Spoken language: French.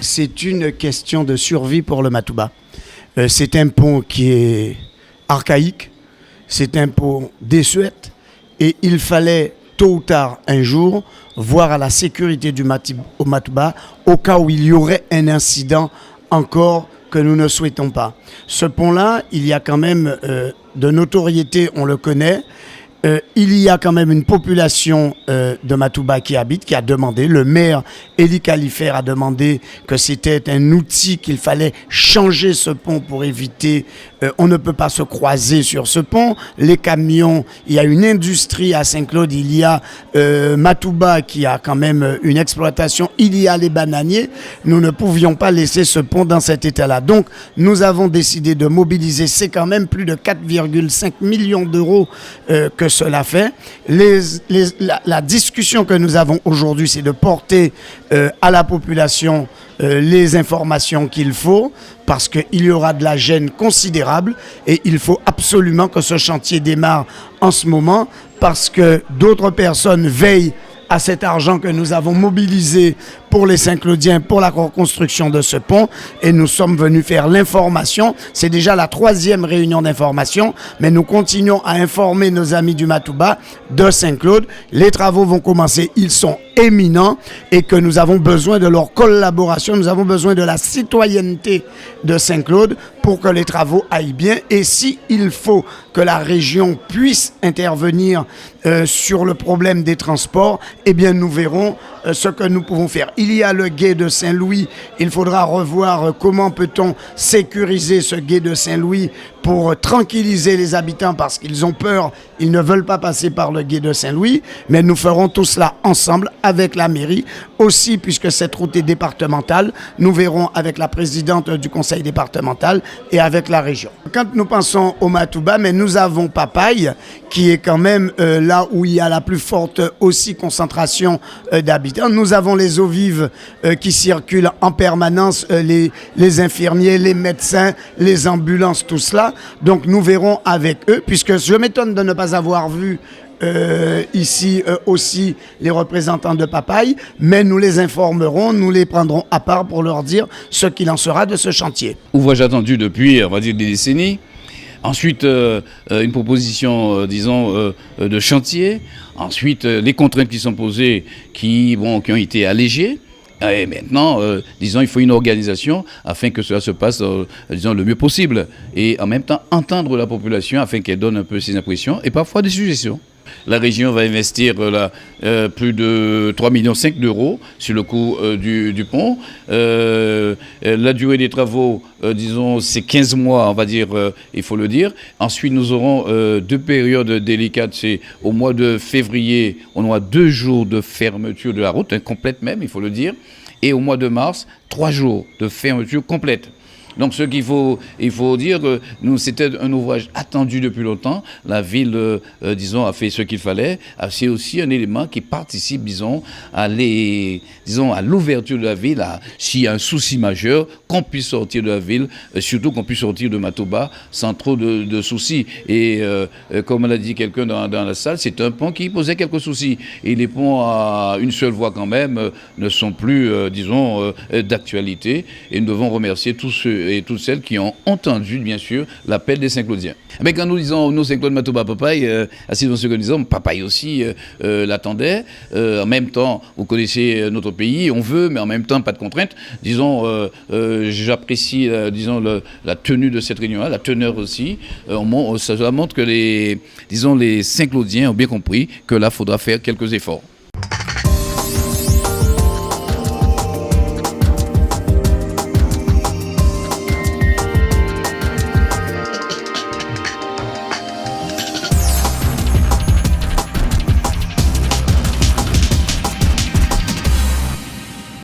c'est une question de survie pour le Matouba. C'est un pont qui est archaïque, c'est un pont désuète, et il fallait tôt ou tard un jour voir à la sécurité du Matouba au cas où il y aurait un incident encore que nous ne souhaitons pas. Ce pont-là, il y a quand même de notoriété, on le connaît. Il y a quand même une population de Matouba qui habite, qui a demandé, le maire Eli Khalifer a demandé que c'était un outil qu'il fallait changer ce pont pour éviter, on ne peut pas se croiser sur ce pont, les camions, il y a une industrie à Saint-Claude, il y a Matouba qui a quand même une exploitation, il y a les bananiers, nous ne pouvions pas laisser ce pont dans cet état-là. Donc nous avons décidé de mobiliser, c'est quand même plus de 4,5 millions d'euros que cela fait. La discussion que nous avons aujourd'hui, c'est de porter à la population les informations qu'il faut, parce qu'il y aura de la gêne considérable et il faut absolument que ce chantier démarre en ce moment, parce que d'autres personnes veillent à cet argent que nous avons mobilisé pour les Saint-Claudiens, pour la reconstruction de ce pont, et nous sommes venus faire l'information. C'est déjà la 3e réunion d'information, mais nous continuons à informer nos amis du Matouba de Saint-Claude. Les travaux vont commencer, ils sont éminents, et que nous avons besoin de leur collaboration, nous avons besoin de la citoyenneté de Saint-Claude pour que les travaux aillent bien, et s'il faut que la région puisse intervenir sur le problème des transports, eh bien nous verrons ce que nous pouvons faire. Il y a le gué de Saint-Louis, il faudra revoir comment peut-on sécuriser ce gué de Saint-Louis pour tranquilliser les habitants, parce qu'ils ont peur, ils ne veulent pas passer par le gué de Saint-Louis, mais nous ferons tout cela ensemble avec la mairie. Aussi, puisque cette route est départementale, nous verrons avec la présidente du conseil départemental et avec la région. Quand nous pensons au Matouba, mais nous avons Papaye, qui est quand même là où il y a la plus forte aussi concentration d'habitants. Nous avons les eaux vives qui circulent en permanence, les infirmiers, les médecins, les ambulances, tout cela. Donc nous verrons avec eux, puisque je m'étonne de ne pas avoir vu ici aussi les représentants de Papaye, mais nous les informerons, nous les prendrons à part pour leur dire ce qu'il en sera de ce chantier. Ouvrage attendu depuis, on va dire, des décennies. Ensuite, une proposition, disons, de chantier. Ensuite, les contraintes qui sont posées, qui ont été allégées. Et maintenant, disons, il faut une organisation afin que cela se passe, disons, le mieux possible. Et en même temps, entendre la population afin qu'elle donne un peu ses impressions et parfois des suggestions. La région va investir plus de 3,5 millions d'euros sur le coût du pont. La durée des travaux, disons, c'est 15 mois, on va dire, il faut le dire. Ensuite, nous aurons 2 périodes délicates. C'est au mois de février, on aura 2 jours de fermeture de la route, complète même, il faut le dire. Et au mois de mars, 3 jours de fermeture complète. Donc il faut dire que c'était un ouvrage attendu depuis longtemps. La ville, disons, a fait ce qu'il fallait. C'est aussi un élément qui participe, disons, à l'ouverture de la ville. S'il y a un souci majeur, qu'on puisse sortir de la ville, surtout qu'on puisse sortir de Matouba sans trop de soucis. Et comme l'a dit quelqu'un dans la salle, c'est un pont qui posait quelques soucis. Et les ponts à une seule voie quand même ne sont plus, disons, d'actualité. Et nous devons remercier tous ceux et toutes celles qui ont entendu, bien sûr, l'appel des Saint-Claudiens. Mais quand nous disons, nous, Saint-Claude, Matouba, Papaye, assis dans ce que nous disons, Papaye aussi l'attendait. En même temps, vous connaissez notre pays, on veut, mais en même temps, pas de contraintes. Disons, j'apprécie, disons, la tenue de cette réunion-là, la teneur aussi. Ça montre que les Saint-Claudiens ont bien compris que là, il faudra faire quelques efforts.